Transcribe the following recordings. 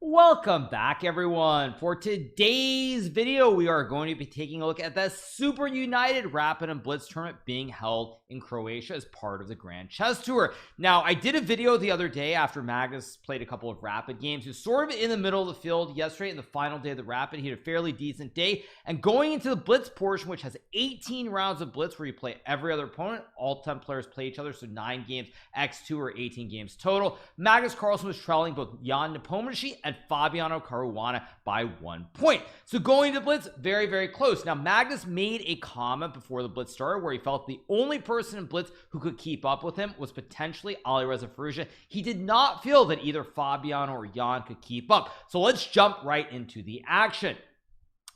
Welcome back, everyone. For today's video, we are going to be taking a look at the Super United Rapid and Blitz tournament being held in Croatia as part of the Grand Chess Tour. Now, I did a video the other day after Magnus played a couple of Rapid games. He was sort of in the middle of the field yesterday in the final day of the Rapid. He had a fairly decent day. And going into the Blitz portion, which has 18 rounds of Blitz where you play every other opponent, all 10 players play each other, so 9 games, x2 or 18 games total. Magnus Carlsen was trailing both Ian Nepomniachtchi and Fabiano Caruana by 1 point. So going to Blitz, very, very close. Now, Magnus made a comment before the Blitz started where he felt the only person in Blitz who could keep up with him was potentially Alireza Firouzja. He did not feel that either Fabiano or Ian could keep up. So let's jump right into the action.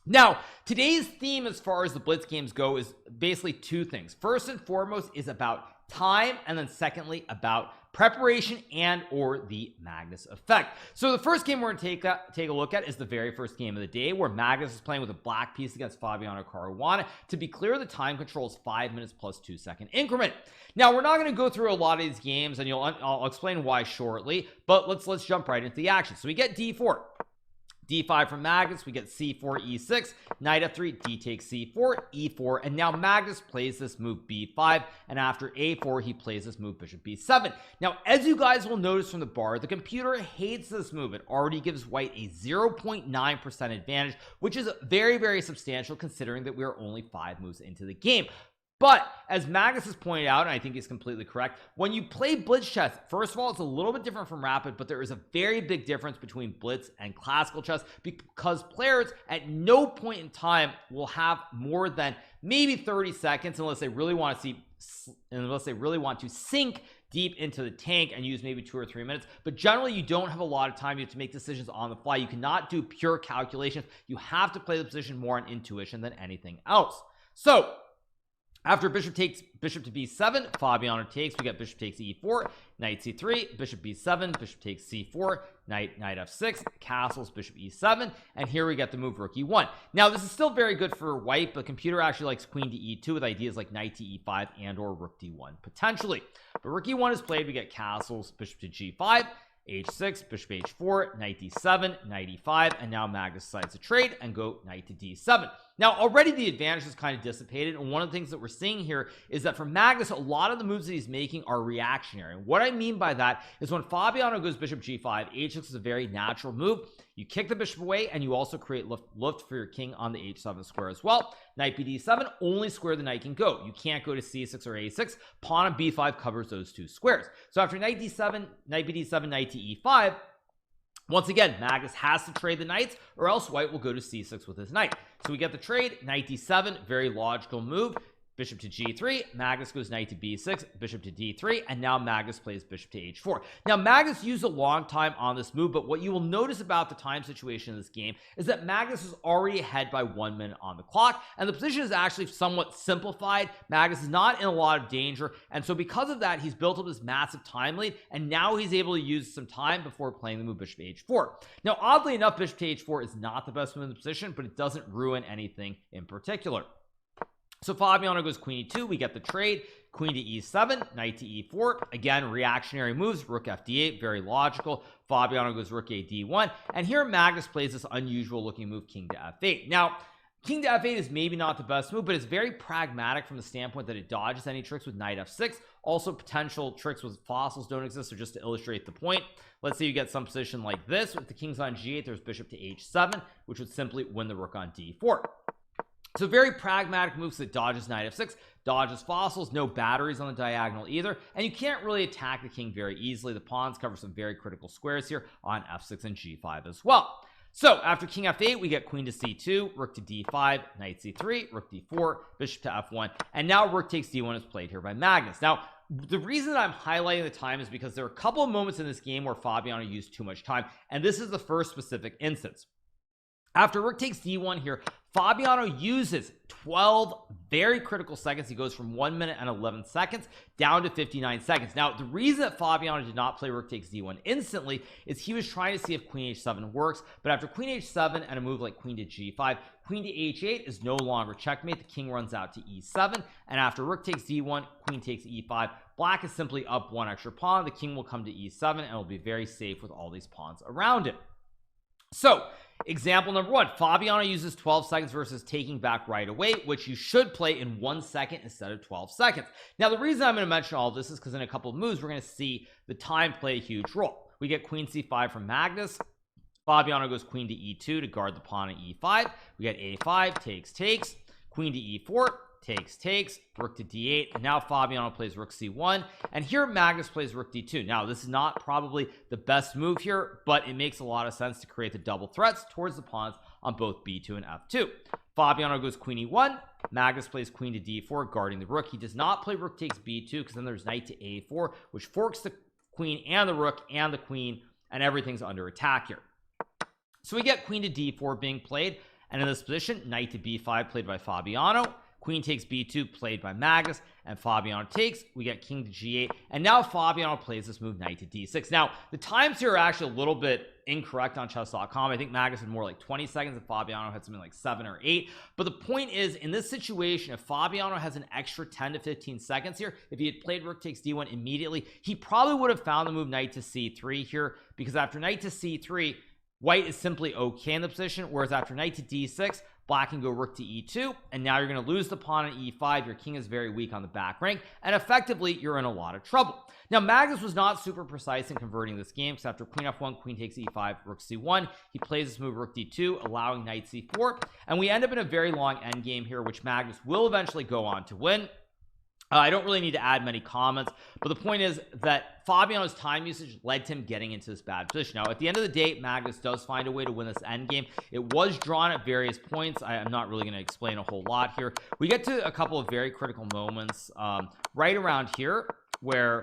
Now, today's theme as far as the Blitz games go is basically two things. First and foremost is about time, and then secondly about preparation and or the Magnus effect. So the first game we're going to take a look at is the very first game of the day, where Magnus is playing with a black piece against Fabiano Caruana. To be clear, the time control is 5 minutes plus 2 second increment. Now, we're not going to go through a lot of these games, and I'll explain why shortly, but let's jump right into the action. So we get d4. d5 from Magnus, we get c4, e6, knight f3, d takes c4, e4, and now Magnus plays this move b5, and after a4 he plays this move bishop b7. Now, as you guys will notice from the bar, the computer hates this move. It already gives white a 0.9% advantage, which is very, very substantial considering that we are only 5 moves into the game. But as Magnus has pointed out, and I think he's completely correct, when you play Blitz chess, first of all, it's a little bit different from Rapid, but there is a very big difference between Blitz and classical chess, because players at no point in time will have more than maybe 30 seconds unless they really want to sink deep into the tank and use maybe 2 or 3 minutes. But generally, you don't have a lot of time. You have to make decisions on the fly. You cannot do pure calculations. You have to play the position more on intuition than anything else. So after bishop takes bishop to b7, Fabiano takes, we get bishop takes e4, knight c3, bishop b7, bishop takes c4, knight f6, castles, bishop e7, and here we get the move rook e1. Now, this is still very good for white, but computer actually likes queen to e2 with ideas like knight to e5 and or rook d1 potentially. But rook e1 is played, we get castles, bishop to g5, h6, bishop h4, knight d7, knight e5, and now Magnus decides to trade and go knight to d7. Now, already the advantage is kind of dissipated, and one of the things that we're seeing here is that for Magnus, a lot of the moves that he's making are reactionary. And what I mean by that is when Fabiano goes bishop g5, h6 is a very natural move. You kick the bishop away, and you also create lift for your king on the h7 square as well. Knight bd7, only square the knight can go. You can't go to c6 or a6. Pawn on b5 covers those 2 squares. So after knight d7, knight bd7, knight to e5, once again, Magnus has to trade the knights, or else white will go to c6 with his knight. So we get the trade, knight d7, very logical move. Bishop to g3, Magnus goes knight to b6, bishop to d3, and now Magnus plays bishop to h4. Now, Magnus used a long time on this move, but what you will notice about the time situation in this game is that Magnus is already ahead by 1 minute on the clock, and the position is actually somewhat simplified. Magnus is not in a lot of danger, and so because of that, he's built up this massive time lead, and now he's able to use some time before playing the move bishop h4. Now, oddly enough, bishop to h4 is not the best move in the position, but it doesn't ruin anything in particular. So Fabiano goes queen e2, we get the trade, queen to e7, knight to e4, again reactionary moves, rook fd8, very logical. Fabiano goes rook a d1, and here Magnus plays this unusual looking move, king to f8. Now, king to f8 is maybe not the best move, but it's very pragmatic from the standpoint that it dodges any tricks with knight f6. Also, potential tricks with fossils don't exist. So just to illustrate the point, let's say you get some position like this with the king's on g8, there's bishop to h7, which would simply win the rook on d4. So very pragmatic moves that dodges knight f6, dodges fossils, no batteries on the diagonal either, and you can't really attack the king very easily. The pawns cover some very critical squares here on f6 and g5 as well. So after king f8, we get queen to c2, rook to d5, knight c3, rook d4, bishop to f1, and now rook takes d1 is played here by Magnus. Now, the reason that I'm highlighting the time is because there are a couple of moments in this game where Fabiano used too much time, and this is the first specific instance. After rook takes d1 here, Fabiano uses 12 very critical seconds. He goes from 1 minute and 11 seconds down to 59 seconds. Now, the reason that Fabiano did not play rook takes d1 instantly is he was trying to see if queen h7 works, but after queen h7 and a move like queen to g5, queen to h8 is no longer checkmate. The king runs out to e7, and after rook takes d1, queen takes e5, black is simply up 1 extra pawn. The king will come to e7 and will be very safe with all these pawns around it. So example number one, Fabiano uses 12 seconds versus taking back right away, which you should play in 1 second instead of 12 seconds. Now the reason I'm going to mention all this is because in a couple of moves we're going to see the time play a huge role. We get queen c5 from Magnus. Fabiano goes queen to e2 to guard the pawn at e5. We get a5, takes, queen to e4, takes, rook to d8, and now Fabiano plays rook c1, and here Magnus plays rook d2. Now this is not probably the best move here, but it makes a lot of sense to create the double threats towards the pawns on both b2 and f2. Fabiano goes queen e1, Magnus plays queen to d4, guarding the rook. He does not play rook takes b2 because then there's knight to a4, which forks the queen and the rook and the queen, and everything's under attack here. So we get queen to d4 being played, and in this position knight to b5 played by Fabiano, queen takes b2 played by Magnus, and Fabiano takes. We get king to g8, and now Fabiano plays this move knight to d6. Now the times here are actually a little bit incorrect on chess.com. I think Magnus had more like 20 seconds and Fabiano had something like 7 or 8, but the point is, in this situation, if Fabiano has an extra 10 to 15 seconds here, if he had played rook takes d1 immediately, he probably would have found the move knight to c3 here, because after knight to c3 white is simply okay in the position, whereas after knight to d6 black can go rook to e2, and now you're going to lose the pawn at e5. Your king is very weak on the back rank, and effectively you're in a lot of trouble. Now Magnus was not super precise in converting this game, because after queen f1, queen takes e5, rook c1, he plays this move rook d2, allowing knight c4, and we end up in a very long endgame here, which Magnus will eventually go on to win. I don't really need to add many comments, but the point is that Fabiano's time usage led to him getting into this bad position. Now at the end of the day, Magnus does find a way to win this endgame. It was drawn at various points. I am not really going to explain a whole lot here. We get to a couple of very critical moments right around here where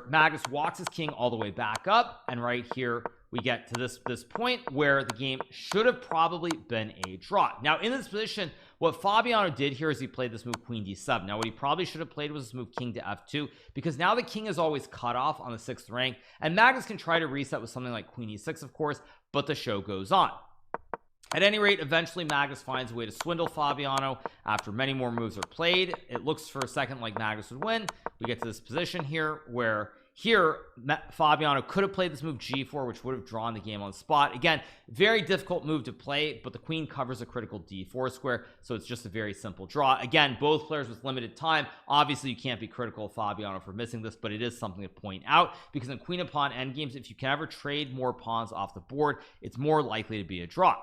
Magnus walks his king all the way back up, and right here we get to this point where the game should have probably been a draw. Now in this position, what Fabiano did here is he played this move queen d7. Now what he probably should have played was this move king to f2, because now the king is always cut off on the 6th rank, and Magnus can try to reset with something like queen e6, of course, but the show goes on. At any rate, eventually Magnus finds a way to swindle Fabiano after many more moves are played. It looks for a second like Magnus would win. We get to this position here where Fabiano could have played this move g4, which would have drawn the game on the spot. Again, very difficult move to play, but the queen covers a critical d4 square, so it's just a very simple draw. Again, both players with limited time. Obviously you can't be critical of Fabiano for missing this, but it is something to point out, because in queen and pawn endgames, if you can ever trade more pawns off the board, it's more likely to be a draw.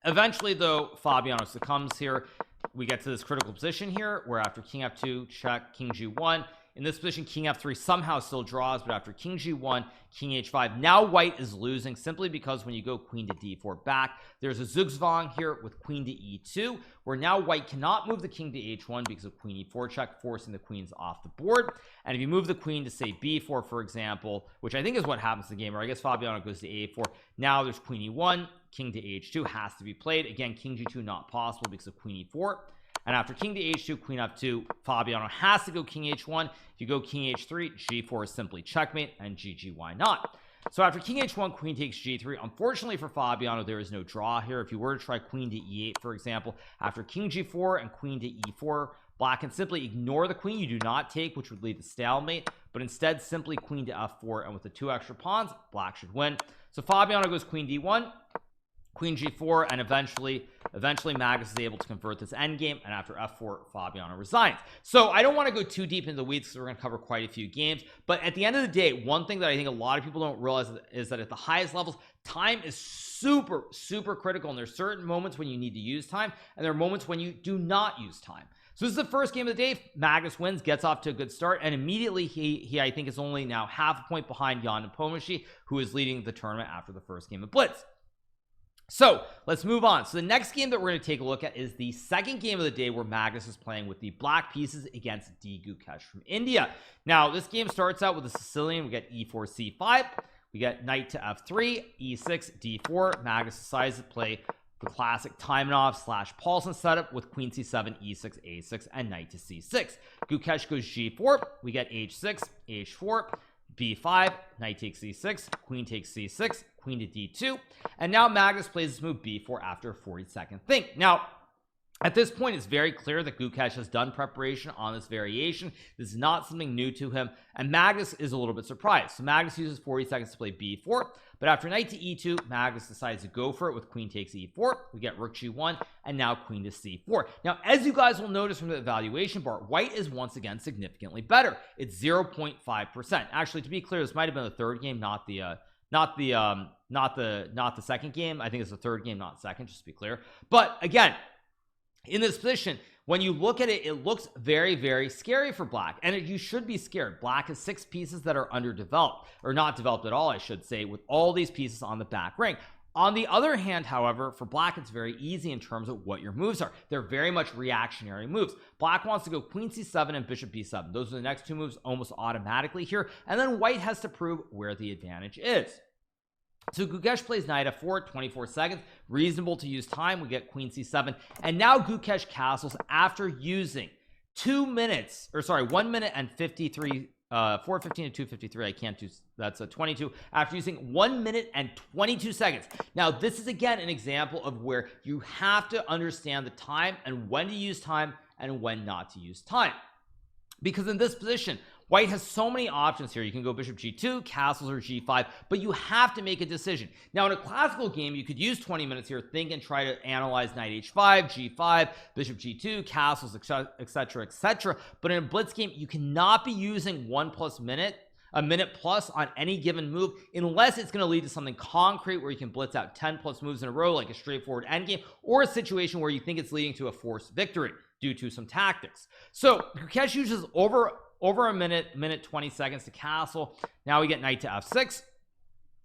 Eventually though, Fabiano succumbs here. We get to this critical position here where after king f2 check, king g1, in this position king f3 somehow still draws, but after king g1, king h5, now white is losing, simply because when you go queen to d4 back, there's a zugzwang here with queen to e2, where now white cannot move the king to h1 because of queen e4 check, forcing the queens off the board. And if you move the queen to say b4, for example, which I think is what happens in the game, or I guess Fabiano goes to a4, now there's queen e1, king to h2 has to be played. Again, king g2 not possible because of queen e4. And after king to h2, queen f2, Fabiano has to go king h1. If you go king h3, g4 is simply checkmate, and gg, why not? So after king h1, queen takes g3. Unfortunately for Fabiano, there is no draw here. If you were to try queen to e8, for example, after king g4 and queen to e4, black can simply ignore the queen. You do not take, which would lead to stalemate, but instead simply queen to f4, and with the 2 extra pawns, black should win. So Fabiano goes queen d1, queen g4, and eventually Magnus is able to convert this endgame, and after f4 Fabiano resigns. So I don't want to go too deep into the weeds because we're going to cover quite a few games, but at the end of the day, one thing that I think a lot of people don't realize is that at the highest levels, time is super critical, and there's certain moments when you need to use time, and there are moments when you do not use time. So this is the first game of the day. Magnus wins, gets off to a good start, and immediately he I think is only now half a point behind Ian Nepomniachtchi, who is leading the tournament after the first game of Blitz. So let's move on. So the next game that we're going to take a look at is the second game of the day, where Magnus is playing with the black pieces against D. Gukesh from India. Now this game starts out with a Sicilian. We get e4 c5, we get knight to f3, e6 d4. Magnus decides to play the classic Taimanov / Paulson setup with queen c7, e6 a6, and knight to c6. Gukesh goes g4, we get h6 h4, b5, knight takes c6, queen takes c6, queen to d2, and now Magnus plays this move b4 after a 40-second think. Now At this point, it's very clear that Gukesh has done preparation on this variation. This is not something new to him, and Magnus is a little bit surprised. So Magnus uses 40 seconds to play b4, but after knight to e2, Magnus decides to go for it with queen takes e4. We get rook g1, and now queen to c4. Now, as you guys will notice from the evaluation bar, white is once again significantly better. It's 0.5%. Actually, to be clear, this might have been the third game, not the second game. I think it's the third game, not second, just to be clear. But again, in this position, when you look at it, it looks very, very scary for black, and you should be scared. Black has 6 pieces that are underdeveloped, or not developed at all, I should say, with all these pieces on the back rank. On the other hand, however, for black, it's very easy in terms of what your moves are. They're very much reactionary moves. Black wants to go queen c7 and bishop b7. Those are the next 2 moves almost automatically here, and then white has to prove where the advantage is. So Gukesh plays knight f4, 24 seconds, reasonable to use time. We get queen c7, and now Gukesh castles after using 1 minute and 53 4:15 to 2:53. I can't do, that's a 22, after using 1 minute and 22 seconds. Now this is again an example of where you have to understand the time and when to use time and when not to use time, because in this position white has so many options here. You can go bishop g2, castles, or g5, but you have to make a decision. Now in a classical game, you could use 20 minutes here, think and try to analyze knight h5, g5, bishop g2, castles, etc, etc. But in a blitz game, you cannot be using a minute plus on any given move unless it's going to lead to something concrete where you can blitz out 10 plus moves in a row, like a straightforward endgame, or a situation where you think it's leading to a forced victory due to some tactics. So Gukesh uses over a minute 20 seconds to castle. Now we get knight to f6,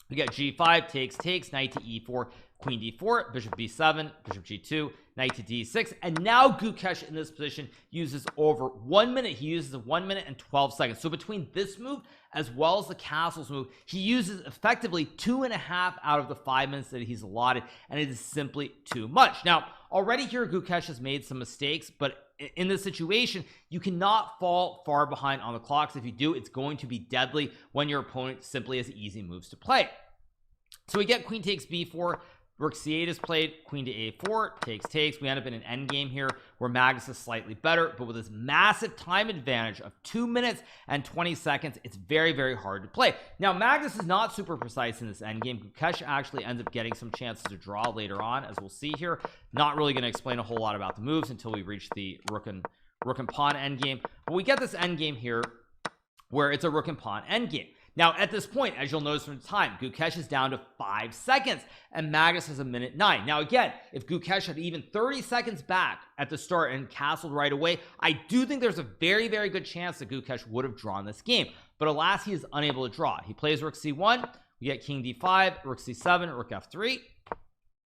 we get g5, takes, knight to e4, queen d4, bishop b7, bishop g2, knight to d6, and now Gukesh in this position uses over 1 minute. He uses 1 minute and 12 seconds. So between this move as well as the castles move, he uses effectively 2.5 out of the 5 minutes that he's allotted, and it is simply too much. Now already here Gukesh has made some mistakes, but in this situation you cannot fall far behind on the clocks. If you do, it's going to be deadly when your opponent simply has easy moves to play. So we get queen takes b4, rook c8 is played, queen to a4, takes. We end up in an endgame here where Magnus is slightly better, but with this massive time advantage of 2 minutes and 20 seconds, it's very, very hard to play. Now Magnus is not super precise in this endgame. Gukesh actually ends up getting some chances to draw later on, as we'll see here. Not really going to explain a whole lot about the moves until we reach the rook and pawn endgame, but we get this endgame here where it's a rook and pawn endgame. Now at this point, as you'll notice from the time, Gukesh is down to 5 seconds and Magnus has a minute 9. Now again, if Gukesh had even 30 seconds back at the start and castled right away, I do think there's a very, very good chance that Gukesh would have drawn this game, but alas, he is unable to draw. He plays rook c1, we get king d5, rook c7, rook f3,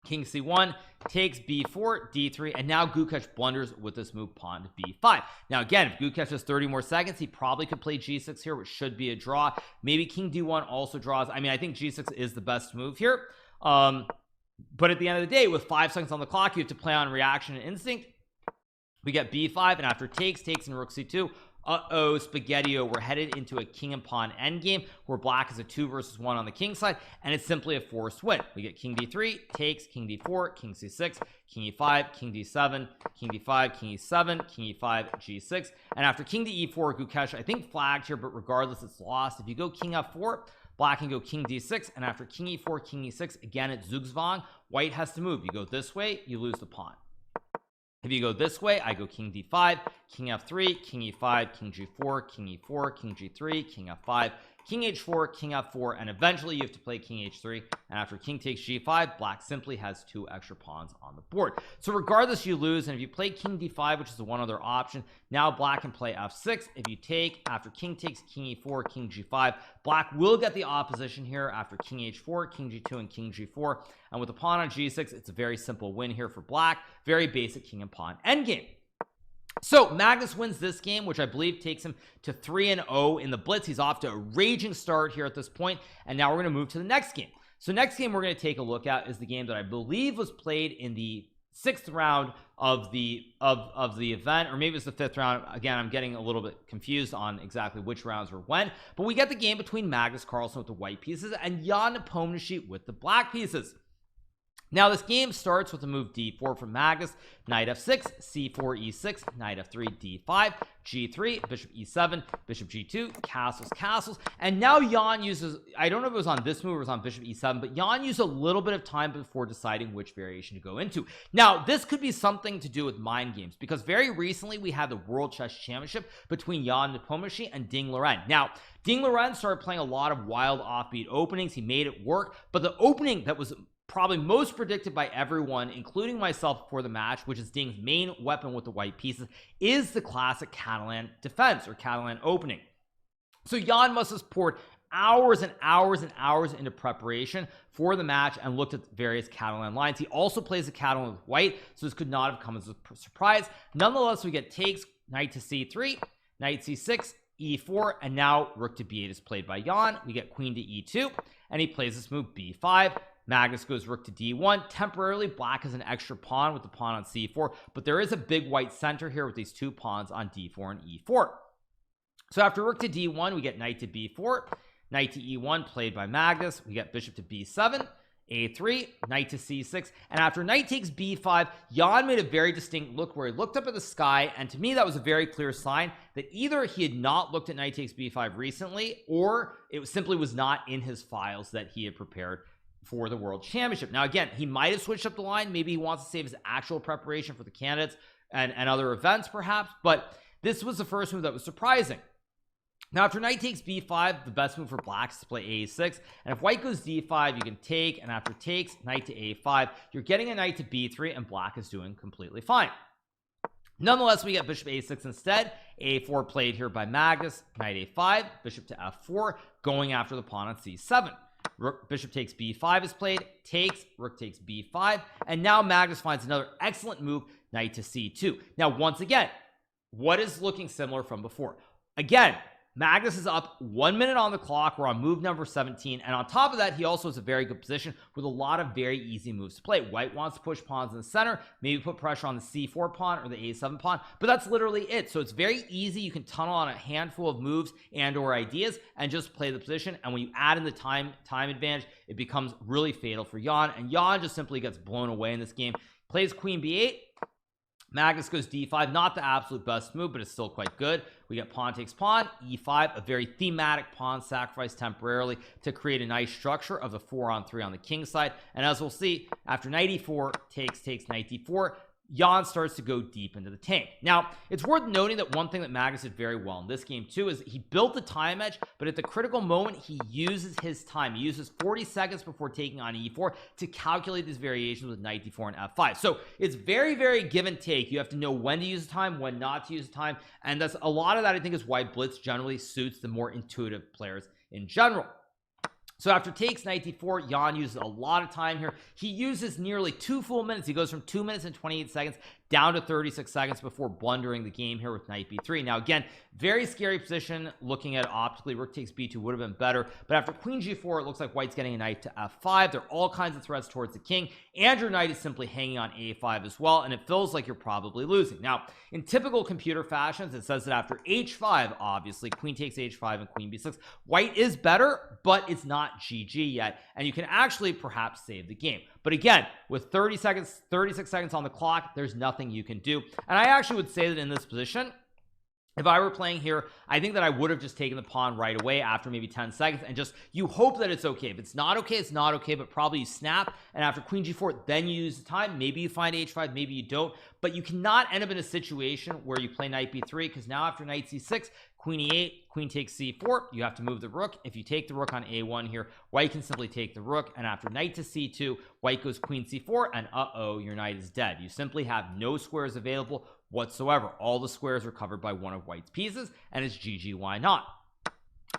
king c1, takes b4, d3, and now Gukesh blunders with this move, pawn to b5. Now again, if Gukesh has 30 more seconds, he probably could play g6 here, which should be a draw. Maybe king d1 also draws. I mean, I think g6 is the best move here, but at the end of the day, with 5 seconds on the clock, you have to play on reaction and instinct. We get b5, and after takes and rook c2, spaghetti-o, we're headed into a king and pawn endgame where black is a 2 versus 1 on the king side, and it's simply a forced win. We get king d3, takes, king d4, king c6, king e5, king d7, king d5, king e7, king e5, g6, and after king to e4, Gukesh I think flagged here, but regardless, it's lost. If you go king f4, black can go king d6, and after king e4, king e6, again it's Zugzwang. White has to move. You go this way, you lose the pawn. If you go this way, I go king d5, king f3, king e5, king g4, king e4, king g3, king f5, king h4, king f4, and eventually you have to play king h3, and after king takes g5, black simply has 2 extra pawns on the board. So regardless, you lose, and if you play king d5, which is the one other option, now black can play f6. If you take, after king takes, king e4, king g5, black will get the opposition here after king h4, king g2, and king g4, and with the pawn on g6, it's a very simple win here for black. Very basic king and pawn endgame. So Magnus wins this game, which I believe takes him to 3-0 in the blitz. He's off to a raging start here at this point, and now we're going to move to the next game. So next game we're going to take a look at is the game that I believe was played in the 6th round of the event, or maybe it's the 5th round. Again, I'm getting a little bit confused on exactly which rounds were when, but we get the game between Magnus Carlsen with the white pieces and Ian Nepomniachtchi with the black pieces. Now this game starts with a move d4 from Magnus, knight f6, c4 e6, knight f3, d5, g3, bishop e7, bishop g2, castles, and now Jan uses, I don't know if it was on this move or it was on bishop e7, but Jan used a little bit of time before deciding which variation to go into. Now this could be something to do with mind games, because very recently we had the World Chess Championship between Ian Nepomniachtchi and Ding Liren. Now Ding Liren started playing a lot of wild offbeat openings. He made it work, but the opening that was probably most predicted by everyone, including myself before the match, which is Ding's main weapon with the white pieces, is the classic Catalan defense or Catalan opening. So Jan must have poured hours and hours and hours into preparation for the match and looked at various Catalan lines. He also plays the Catalan with white, so this could not have come as a surprise. Nonetheless, we get takes, knight to c3, knight c6, e4, and now rook to b8 is played by Jan. We get queen to e2, and he plays this move b5. Magnus goes rook to d1. Temporarily, black has an extra pawn with the pawn on c4, but there is a big white center here with these two pawns on d4 and e4. So after rook to d1, we get knight to b4, knight to e1 played by Magnus. We get bishop to b7, a3, knight to c6, and after knight takes b5, Jan made a very distinct look where he looked up at the sky, and to me that was a very clear sign that either he had not looked at knight takes b5 recently, or it simply was not in his files that he had prepared for the World Championship. Now again, he might have switched up the line. Maybe he wants to save his actual preparation for the candidates and other events perhaps, but this was the first move that was surprising. Now after knight takes b5, the best move for black is to play a6, and if white goes d5, you can take, and after takes, knight to a5, you're getting a knight to b3, and black is doing completely fine. Nonetheless, we get bishop a6 instead, a4 played here by Magnus, knight a5, bishop to f4, going after the pawn on c7. Rook, bishop takes b5 is played, takes, rook takes b5, and now Magnus finds another excellent move, knight to c2. Now once again, what is looking similar from before? Again, Magnus is up 1 minute on the clock. We're on move number 17, and on top of that, he also has a very good position with a lot of very easy moves to play. White wants to push pawns in the center, maybe put pressure on the c4 pawn or the a7 pawn, but that's literally it. So it's very easy. You can tunnel on a handful of moves and or ideas and just play the position, and when you add in the time advantage, it becomes really fatal for Jan, and Jan just simply gets blown away in this game. Plays queen b8, Magnus goes d5, not the absolute best move, but it's still quite good. We get pawn takes pawn, e5, a very thematic pawn sacrifice temporarily to create a nice structure of a 4-on-3 on the king side. And as we'll see, after knight e4, takes, knight d4, Jan starts to go deep into the tank. Now, it's worth noting that one thing that Magnus did very well in this game too is he built the time edge, but at the critical moment, he uses his time. He uses 40 seconds before taking on e4 to calculate these variations with knight d4 and f5. So it's very, very give and take. You have to know when to use time, when not to use time, and that's a lot of that. I think is why blitz generally suits the more intuitive players in general. So after takes knight d4, Jan uses a lot of time here. He uses nearly 2 full minutes. He goes from 2 minutes and 28 seconds down to 36 seconds before blundering the game here with knight b3. Now again, very scary position looking at optically. Rook takes b2 would have been better, but after queen g4, it looks like white's getting a knight to f5. There are all kinds of threats towards the king, and your knight is simply hanging on a5 as well, and it feels like you're probably losing. Now in typical computer fashions, it says that after h5, obviously queen takes h5 and queen b6, white is better, but it's not GG yet, and you can actually perhaps save the game. But again, with 36 seconds on the clock, there's nothing you can do. And I actually would say that in this position, if I were playing here, I think that I would have just taken the pawn right away after maybe 10 seconds and just, you hope that it's okay. If it's not okay, it's not okay, but probably you snap, and after queen g4, then you use the time. Maybe you find h5, maybe you don't, but you cannot end up in a situation where you play knight b3, because now after knight c6, queen e8, queen takes c4, you have to move the rook. If you take the rook on a1 here, white can simply take the rook, and after knight to c2, white goes queen c4, and your knight is dead. You simply have no squares available whatsoever. All the squares are covered by one of white's pieces, and it's GG, why not?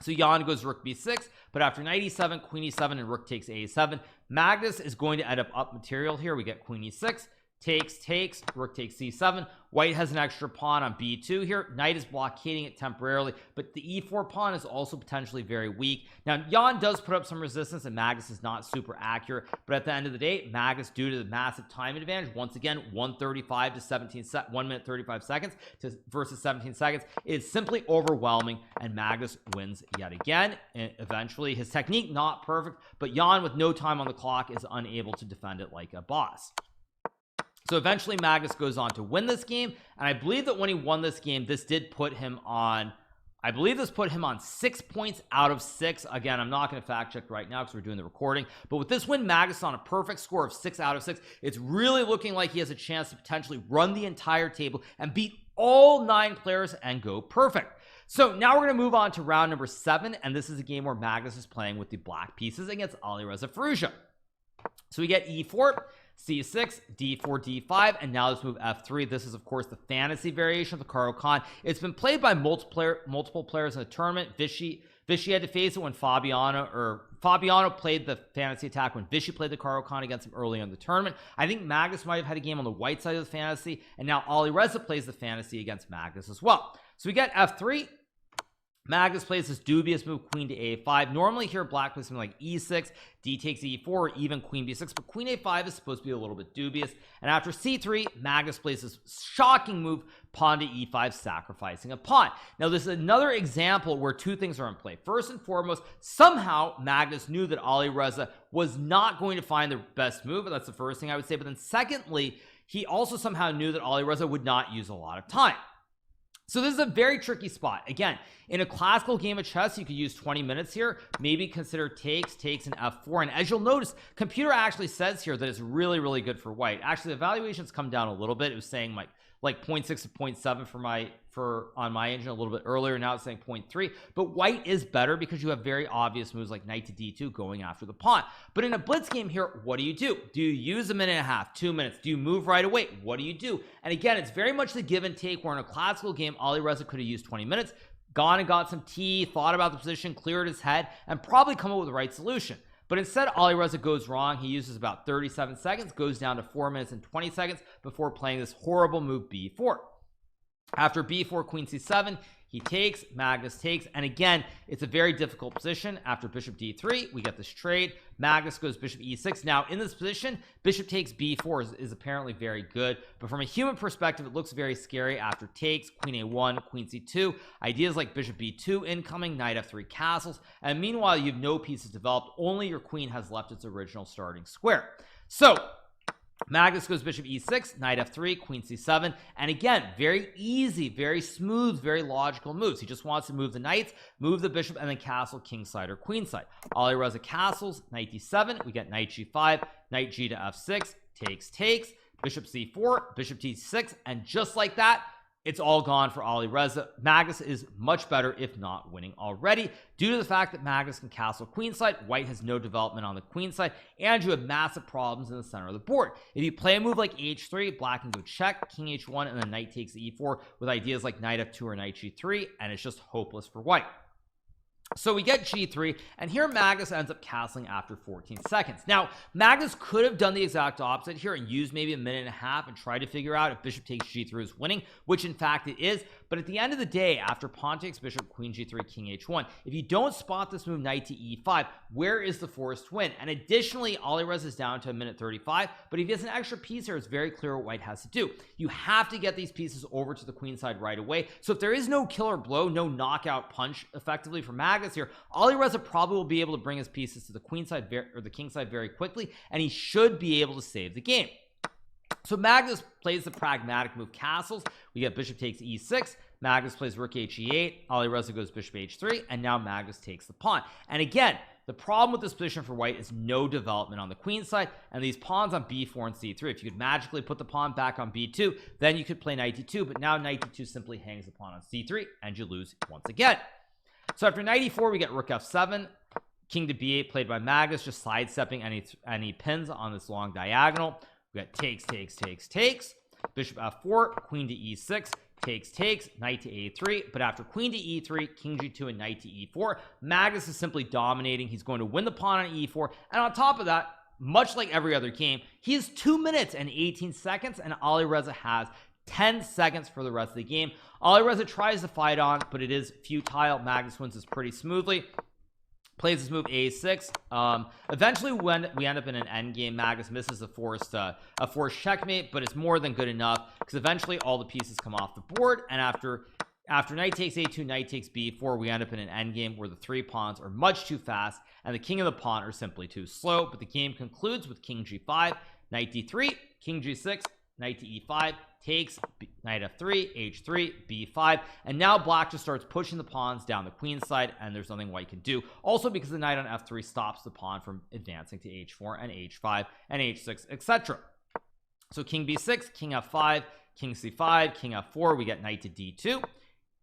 So Jan goes rook b6, but after knight e7, queen e7, and rook takes a7, Magnus is going to end up material here. We get queen e6, takes, rook takes c7. White has an extra pawn on b2 here. Knight is blockading it temporarily, but the e4 pawn is also potentially very weak. Now Jan does put up some resistance and Magnus is not super accurate, but at the end of the day, Magnus, due to the massive time advantage, once again 1:35 to 1 minute 35 seconds versus 17 seconds, is simply overwhelming, and Magnus wins yet again. And eventually his technique not perfect, but Jan with no time on the clock is unable to defend it like a boss. So eventually Magnus goes on to win this game, and I believe that when he won this game, this did put him on, I believe this put him on 6 points out of 6. Again, I'm not going to fact check right now because we're doing the recording, but with this win, Magnus on a perfect score of 6 out of 6. It's really looking like he has a chance to potentially run the entire table and beat all 9 players and go perfect. So now we're going to move on to round number 7, and this is a game where Magnus is playing with the black pieces against Alireza Firouzja. So we get e4, c6, d4, d5, and now let's move f3. This is of course the fantasy variation of the Hikaru. It's been played by multiple players in the tournament. Vichy had to face it when Fabiano played the fantasy attack when Vichy played the Hikaru against him early in the tournament. I think Magnus might have had a game on the white side of the fantasy, and now Alireza plays the fantasy against Magnus as well. So we get f3. Magnus plays this dubious move, queen to a5. Normally here black plays something like e6, d takes e4, or even queen b6, but queen a5 is supposed to be a little bit dubious. And after c3, Magnus plays this shocking move, pawn to e5, sacrificing a pawn. Now this is another example where two things are in play. First and foremost, somehow Magnus knew that Alireza was not going to find the best move, and that's the first thing I would say. But then secondly, he also somehow knew that Alireza would not use a lot of time. So this is a very tricky spot. Again, in a classical game of chess, you could use 20 minutes here. Maybe consider takes, and f4. And as you'll notice, computer actually says here that it's really, really good for white. Actually, the evaluations come down a little bit. It was saying like 0.6 to 0.7 on my engine a little bit earlier. Now it's saying 0.3, but white is better because you have very obvious moves like knight to d2 going after the pawn. But in a blitz game here, what do you do? Do you use a minute and a half, 2 minutes? Do you move right away? What do you do? And again, it's very much the give and take, where in a classical game, Alireza could have used 20 minutes, gone and got some tea, thought about the position, cleared his head, and probably come up with the right solution. But instead, Alireza goes wrong. He uses about 37 seconds, goes down to 4 minutes and 20 seconds before playing this horrible move b4. After b4, queen c7, he takes, Magnus takes, and again, it's a very difficult position. After bishop d3, we get this trade. Magnus goes bishop e6. Now, in this position, bishop takes b4 is apparently very good, but from a human perspective, it looks very scary. After takes, queen a1, queen c2, ideas like bishop b2 incoming, knight f3 castles, and meanwhile, you have no pieces developed. Only your queen has left its original starting square. So Magnus goes bishop e6, knight f3, queen c7, and again, very easy, very smooth, very logical moves. He just wants to move the knights, move the bishop, and then castle kingside or queenside. Alireza castles, knight d7, we get knight g5, knight g to f6, takes, bishop c4, bishop d6, and just like that, it's all gone for Alireza. Magnus is much better, if not winning already, due to the fact that Magnus can castle queenside. White has no development on the queenside, and you have massive problems in the center of the board. If you play a move like h3, black can go check, king h1, and then knight takes e4 with ideas like knight f2 or knight g3, and it's just hopeless for white. So we get g3, and here Magnus ends up castling after 14 seconds. Now, Magnus could have done the exact opposite here and used maybe a minute and a half and tried to figure out if bishop takes g3 is winning, which in fact it is. But at the end of the day, after pawn takes bishop, queen g3, king h1, if you don't spot this move knight to e5, where is the forced win? And additionally, Alireza is down to a minute 35, but if he has an extra piece here, it's very clear what white has to do. You have to get these pieces over to the queen side right away. So if there is no killer blow, no knockout punch effectively for Magnus here, Alireza probably will be able to bring his pieces to the queen side or the king side very quickly, and he should be able to save the game. So Magnus plays the pragmatic move castles. We get bishop takes e6. Magnus plays rook h e8. Alireza goes bishop h3, and now Magnus takes the pawn. And again, the problem with this position for white is no development on the queen side, and these pawns on b4 and c3. If you could magically put the pawn back on b2, then you could play knight d2, but now knight d2 simply hangs the pawn on c3, and you lose once again. So after knight e4, we get rook f7, king to b8 played by Magnus, just sidestepping any pins on this long diagonal. We got takes, bishop f4, queen to e6, takes, knight to a3, but after queen to e3, king g2, and knight to e4, Magnus is simply dominating. He's going to win the pawn on e4, and on top of that, much like every other game, he has 2 minutes and 18 seconds, and Alireza has 10 seconds for the rest of the game. Alireza tries to fight on, but it is futile. Magnus wins this pretty smoothly. Plays this move a6. Eventually when we end up in an end game, Magnus misses a forced checkmate, but it's more than good enough because eventually all the pieces come off the board, and after knight takes a2, knight takes b4, we end up in an end game where the 3 pawns are much too fast and the king and the pawn are simply too slow. But the game concludes with king g5, knight d3, king g6, knight to e5, takes, knight f3, h3, b5, and now black just starts pushing the pawns down the queen side, and there's nothing white can do. Also because the knight on f3 stops the pawn from advancing to h4 and h5 and h6, etc. So king b6, king f5, king c5, king f4, we get knight to d2,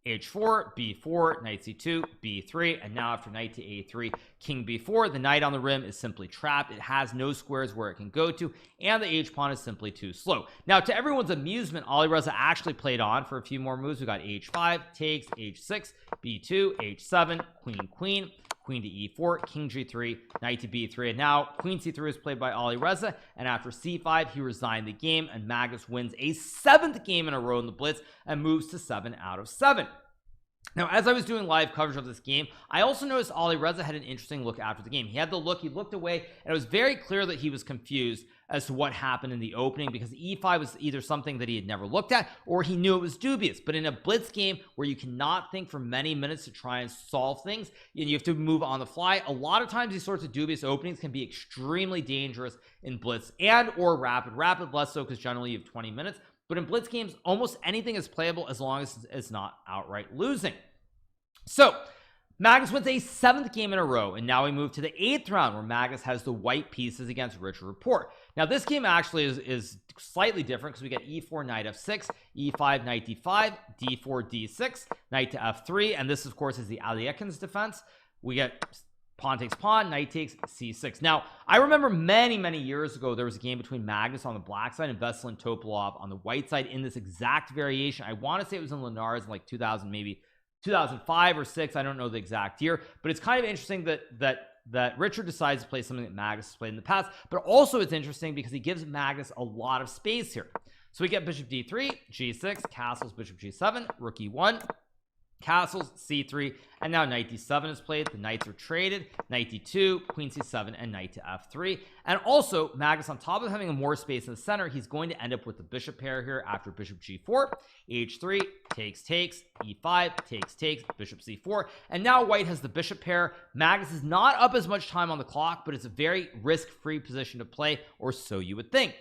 h4, b4, knight c2, b3, and now after knight to a3, king b4, the knight on the rim is simply trapped. It has no squares where it can go to, and the h-pawn is simply too slow. Now, to everyone's amusement, Alireza actually played on for a few more moves. We got h5, takes, h6, b2, h7, queen, queen, queen to e4, king g3, knight to b3, and now queen c3 is played by Alireza, and after c5 he resigned the game, and Magnus wins a 7th game in a row in the blitz and moves to 7 out of 7. Now, as I was doing live coverage of this game, I also noticed Alireza had an interesting look after the game. He had the look, he looked away, and it was very clear that he was confused as to what happened in the opening, because e5 was either something that he had never looked at or he knew it was dubious. But in a blitz game where you cannot think for many minutes to try and solve things, and you have to move on the fly, a lot of times these sorts of dubious openings can be extremely dangerous in blitz and or rapid less so, because generally you have 20 minutes, but in blitz games almost anything is playable as long as it's not outright losing. So Magnus wins a 7th game in a row, and now we move to the 8th round where Magnus has the white pieces against Richard Rapport. Now this game actually is slightly different because we get e4, knight f6, e5, knight d5, d4, d6, knight to f3, and this of course is the Aliekin's defense. We get pawn takes pawn, knight takes c6. Now I remember many years ago there was a game between Magnus on the black side and Veselin Topalov on the white side in this exact variation. I want to say it was in Lennart's in like 2000, maybe 2005 or 6, I don't know the exact year, but it's kind of interesting that Richard decides to play something that Magnus has played in the past. But also it's interesting because he gives Magnus a lot of space here. So we get bishop d3, g6, castles, bishop g7, rook e1, castles, c3, and now knight d7 is played. The knights are traded, knight d2, queen c7, and knight to f3. And also Magnus, on top of having more space in the center, he's going to end up with the bishop pair here after bishop g4, h3, takes, e5, takes, bishop c4, and now white has the bishop pair. Magnus is not up as much time on the clock, but it's a very risk-free position to play, or so you would think.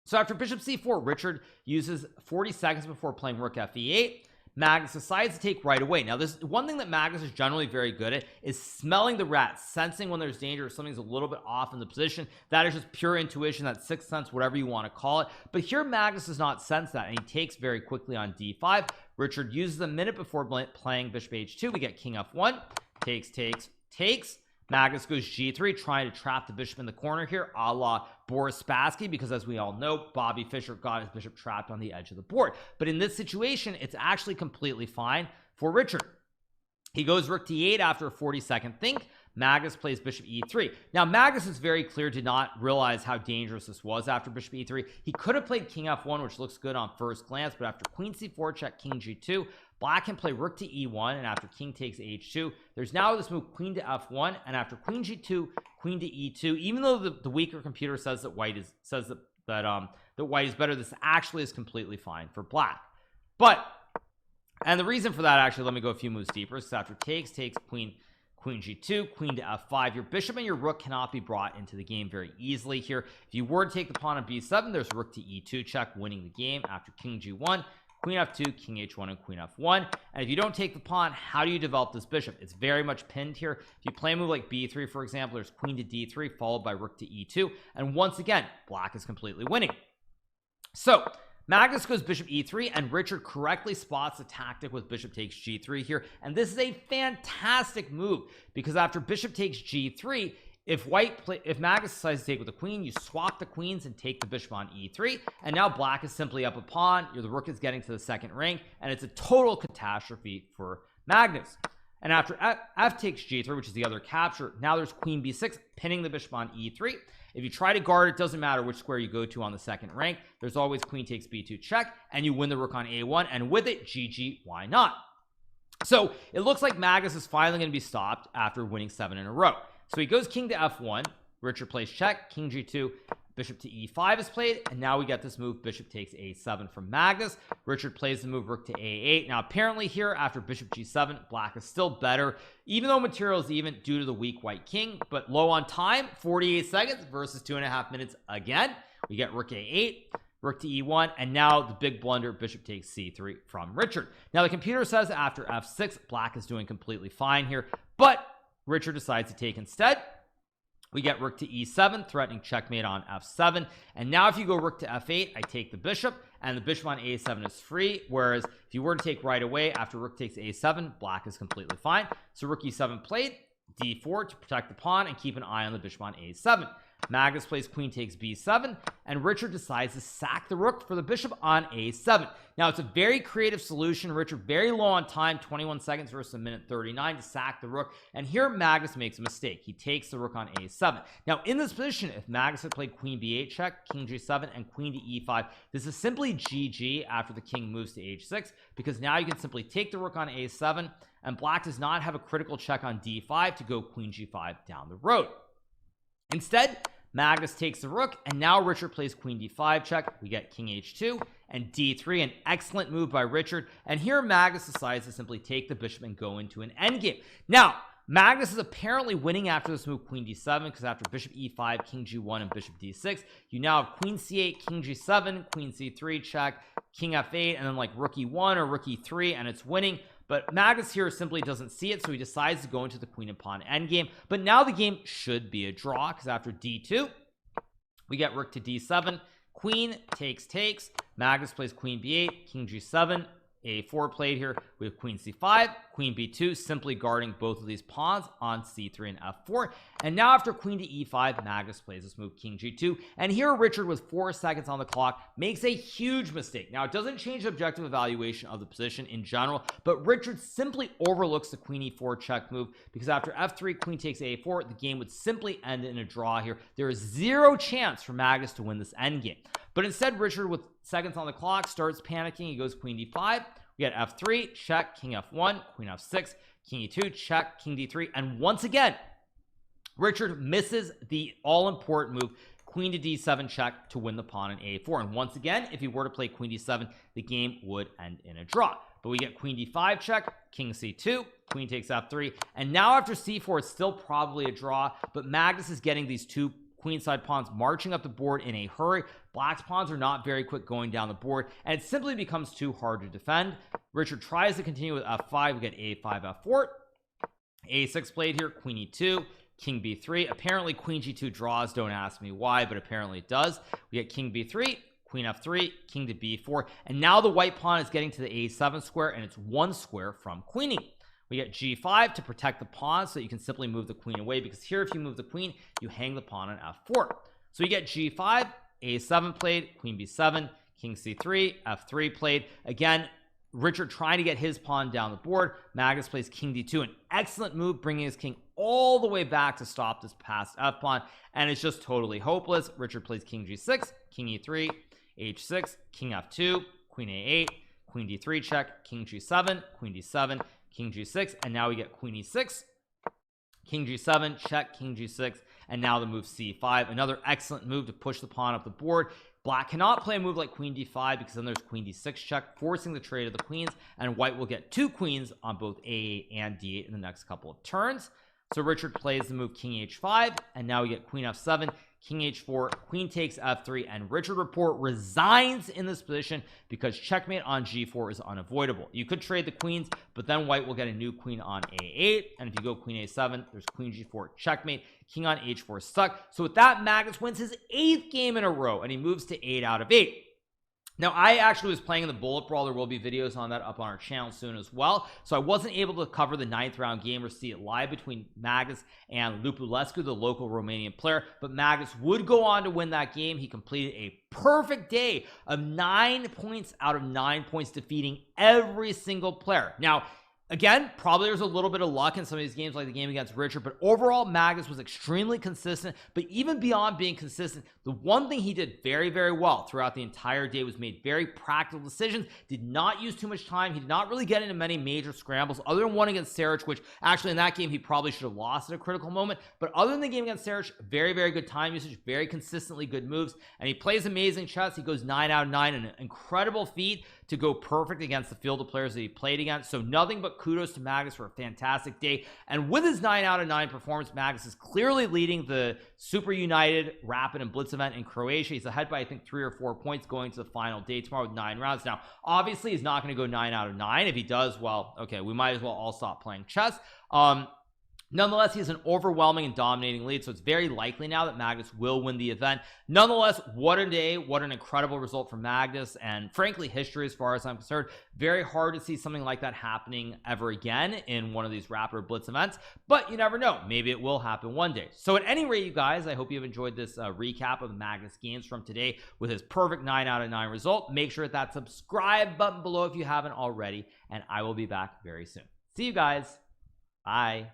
So after bishop c4, Richard uses 40 seconds before playing rook fe8. Magnus decides to take right away. Now this one thing that Magnus is generally very good at is smelling the rats, sensing when there's danger, if something's a little bit off in the position. That is just pure intuition, that sixth sense, whatever you want to call it. But here Magnus does not sense that, and he takes very quickly on d5. Richard uses a minute before playing bishop h2. We get king f1, takes. Magnus goes g3, trying to trap the bishop in the corner here, a la Boris Spassky, because as we all know, Bobby Fischer got his bishop trapped on the edge of the board. But in this situation, it's actually completely fine for Richard. He goes rook d8 after a 40-second think. Magnus plays bishop e3. Now Magnus is very clear, did not realize how dangerous this was after bishop e3. He could have played king f1, which looks good on first glance, but after queen c4 check, king g2, black can play rook to e1, and after king takes h2, there's now this move queen to f1, and after queen g2, queen to e2. Even though the weaker computer says that white is that white is better, this actually is completely fine for black. And the reason for that, actually, let me go a few moves deeper, is after takes, queen g2, queen to f5, your bishop and your rook cannot be brought into the game very easily here. If you were to take the pawn on b7, there's rook to e2 check, winning the game. After king g1, queen f2, king h1, and queen f1. And if you don't take the pawn, how do you develop this bishop? It's very much pinned here. If you play a move like b3, for example, there's queen to d3 followed by rook to e2, and once again black is completely winning. So Magnus goes bishop e3, and Richard correctly spots the tactic with bishop takes g3 here, and this is a fantastic move, because after bishop takes g3, if Magnus decides to take with the queen, you swap the queens and take the bishop on e3, and now black is simply up a pawn. The rook is getting to the second rank, and it's a total catastrophe for Magnus. And after f takes g3, which is the other capture, now there's queen b6 pinning the bishop on e3. If you try to guard, it doesn't matter which square you go to on the second rank, there's always queen takes b2 check, and you win the rook on a1, and with it, GG, why not? So it looks like Magnus is finally going to be stopped after winning 7 in a row. So he goes king to f1, Richard plays check, king g2, bishop to e5 is played, and now we get this move, bishop takes a7 from Magnus. Richard plays the move rook to a8. Now apparently here, after bishop g7, black is still better, even though material is even due to the weak white king, but low on time, 48 seconds versus 2.5 minutes again. We get rook a8, rook to e1, and now the big blunder, bishop takes c3 from Richard. Now the computer says after f6, black is doing completely fine here, but Richard decides to take instead. We get rook to e7, threatening checkmate on f7, and now if you go rook to f8, I take the bishop, and the bishop on a7 is free, whereas if you were to take right away after rook takes a7, black is completely fine. So rook e7 played, d4 to protect the pawn and keep an eye on the bishop on a7. Magnus plays queen takes b7, and Richard decides to sack the rook for the bishop on a7. Now it's a very creative solution. Richard very low on time, 21 seconds versus a minute 39 to sack the rook, and here Magnus makes a mistake. He takes the rook on a7. Now in this position, if Magnus had played queen b8 check, king g7, and queen to e5, this is simply GG after the king moves to h6, because now you can simply take the rook on a7, and black does not have a critical check on d5 to go queen g5 down the road. Instead, Magnus takes the rook, and now Richard plays queen d5 check. We get king h2 and d3, an excellent move by Richard, and here Magnus decides to simply take the bishop and go into an endgame. Now Magnus is apparently winning after this move queen d7, because after bishop e5, king g1, and bishop d6, you now have queen c8, king g7, queen c3 check, king f8, and then like rook e1 or rook e3, and it's winning. But Magnus here simply doesn't see it, so he decides to go into the queen and pawn endgame. But now the game should be a draw, because after d2, we get rook to d7, queen takes, Magnus plays queen b8, king g7, a4 played here. We have queen c5, queen b2, simply guarding both of these pawns on c3 and f4. And now after queen to e5, Magnus plays this move king g2, and here Richard, with 4 seconds on the clock, makes a huge mistake. Now it doesn't change the objective evaluation of the position in general, but Richard simply overlooks the queen e4 check move, because after f3, queen takes a4, the game would simply end in a draw here. There is zero chance for Magnus to win this endgame. But instead, Richard, with seconds on the clock, starts panicking. He goes queen d5, we get f3 check, king f1, queen f6, king e2 check, king d3, and once again Richard misses the all-important move queen to d7 check to win the pawn in a4. And once again, if he were to play queen d7, the game would end in a draw. But we get queen d5 check, king c2, queen takes f3, and now after c4, it's still probably a draw, but Magnus is getting these two queenside pawns marching up the board in a hurry. Black's pawns are not very quick going down the board, and it simply becomes too hard to defend. Richard tries to continue with f5. We get a5, f4, a6 played here, queen e2, king b3. Apparently queen g2 draws, don't ask me why, but apparently it does. We get king b3, queen f3, king to b4, and now the white pawn is getting to the a7 square, and it's 1 square from queening. We get g5 to protect the pawn, so you can simply move the queen away, because here if you move the queen, you hang the pawn on f4. So you get g5, a7 played, queen b7, king c3, f3 played. Again, Richard trying to get his pawn down the board. Magnus plays king d2, an excellent move, bringing his king all the way back to stop this passed f pawn, and it's just totally hopeless. Richard plays king g6, king e3, h6, king f2, queen a8, queen d3 check, king g7, queen d7, king g6, and now we get queen e6, king g7 check, king g6, and now the move c5, another excellent move to push the pawn up the board. Black cannot play a move like queen d5, because then there's queen d6 check, forcing the trade of the queens, and white will get 2 queens on both a8 and d8 in the next couple of turns. So Richard plays the move king h5, and now we get queen f7, king h4, queen takes f3, and Richard Rapport resigns in this position because checkmate on g4 is unavoidable. You could trade the queens, but then white will get a new queen on a8, and if you go queen a7, there's queen g4 checkmate, king on h4 stuck. So with that, Magnus wins his 8th game in a row, and he moves to 8 out of 8. Now, I actually was playing in the bullet brawl. There will be videos on that up on our channel soon as well, so I wasn't able to cover the 9th round game or see it live between Magnus and Lupulescu, the local Romanian player, but Magnus would go on to win that game. He completed a perfect day of 9 points out of 9 points, defeating every single player. Now, Again, probably there's a little bit of luck in some of these games, like the game against Richard, but overall Magnus was extremely consistent. But even beyond being consistent, the one thing he did very, very well throughout the entire day was made very practical decisions, did not use too much time. He did not really get into many major scrambles other than one against Sarich, which actually in that game he probably should have lost at a critical moment. But other than the game against Sarich, very, very good time usage, very consistently good moves, and he plays amazing chess. He goes 9 out of 9, an incredible feat to go perfect against the field of players that he played against. So nothing but kudos to Magnus for a fantastic day. And with his 9 out of 9 performance, Magnus is clearly leading the Super United Rapid and Blitz event in Croatia. He's ahead by I think 3 or 4 points going to the final day tomorrow with 9 rounds. Now obviously he's not going to go 9 out of 9. If he does, well, okay, we might as well all stop playing chess. Nonetheless, he has an overwhelming and dominating lead, so it's very likely now that Magnus will win the event. Nonetheless, what a day, what an incredible result for Magnus, and frankly, history as far as I'm concerned. Very hard to see something like that happening ever again in one of these Rapid or Blitz events, but you never know. Maybe it will happen one day. So at any rate, you guys, I hope you have enjoyed this recap of the Magnus games from today with his perfect 9 out of 9 result. Make sure to hit that subscribe button below if you haven't already, and I will be back very soon. See you guys. Bye.